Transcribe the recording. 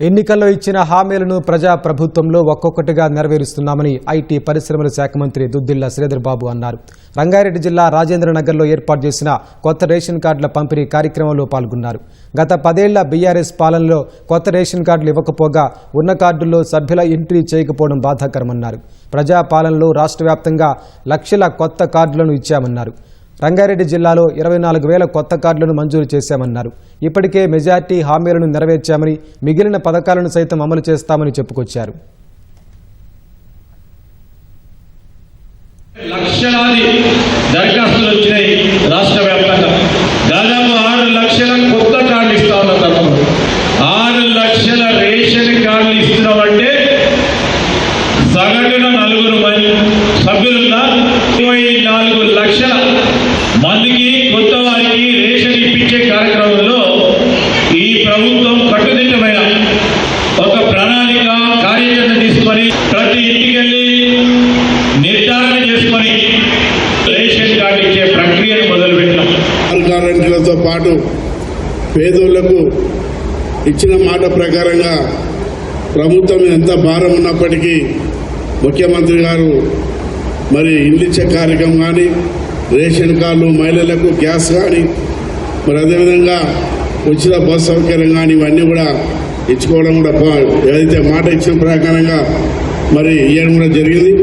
ఎన్నికల్లో ఇచ్చిన హామీలను ప్రజా ప్రభుత్వంలో ఒక్కొక్కటిగా నెరవేరుస్తున్నామని ఐటీ పరిశ్రమల శాఖ మంత్రి దుద్దిళ్ల శ్రీధర్ బాబు అన్నారు. రంగారెడ్డి జిల్లా రాజేంద్రనగర్లో ఏర్పాటు చేసిన కొత్త రేషన్ కార్డుల పంపిణీ కార్యక్రమంలో పాల్గొన్నారు. గత 10 ఏళ్ల బీఆర్ఎస్ పాలనలో కొత్త రేషన్ కార్డులు ఇవ్వకపోగా ఉన్న కార్డుల్లో సభ్యుల ఎంట్రీ చేయకపోవడం బాధాకరమన్నారు. ప్రజా పాలనలో రాష్ట్ర వ్యాప్తంగా లక్షల కొత్త కార్డులను ఇచ్చామన్నారు. రంగారెడ్డి జిల్లాలో 24,000 కొత్త కార్డులను మంజూరు చేశామన్నారు. ఇప్పటికే మెజార్టీ హామీలను నెరవేర్చామని, మిగిలిన పథకాలను సైతం అమలు చేస్తామని చెప్పుకొచ్చారు. లక్షలాది దరఖాస్తులు వచ్చినాయి. రాష్ట్ర వ్యాప్తంగా దాదాపు 6 లక్షల కొత్త కార్డులు ఇస్తా ఉన్నారు. తప్పదు 6 లక్షల రేషన్ కార్డులు ఇస్తున్నామంటే సగటున 4 మంది సభ్యులున్న 24 లక్షల మందికి కొత్త వారికి రేషన్ ఇప్పించే కార్యక్రమంలో ఈ ప్రభుత్వం కట్టుదిట్టమైన ఒక ప్రణాళిక కార్యాచరణ తీసుకొని ప్రతి ఇంటికి వెళ్ళి నిర్ధారణ చేసుకొని రేషన్ కార్డు ఇచ్చే ప్రక్రియను మొదలుపెట్టాం. గ్యారెంటీలతో పాటు పేదోళ్లకు ఇచ్చిన మాట ప్రకారంగా ప్రభుత్వం ఎంత భారం ఉన్నప్పటికీ ముఖ్యమంత్రి గారు మరి ఇల్లు ఇచ్చే కార్యక్రమం కానీ, రేషన్ కార్డులు, మహిళలకు గ్యాస్ కానీ, మరి అదేవిధంగా ఉచిత బస్ సౌకర్యం కానీ ఇవన్నీ కూడా ఇచ్చుకోవడం కూడా ఏదైతే మాట ఇచ్చిన ప్రకారంగా మరి ఇవ్వడం కూడా జరిగింది.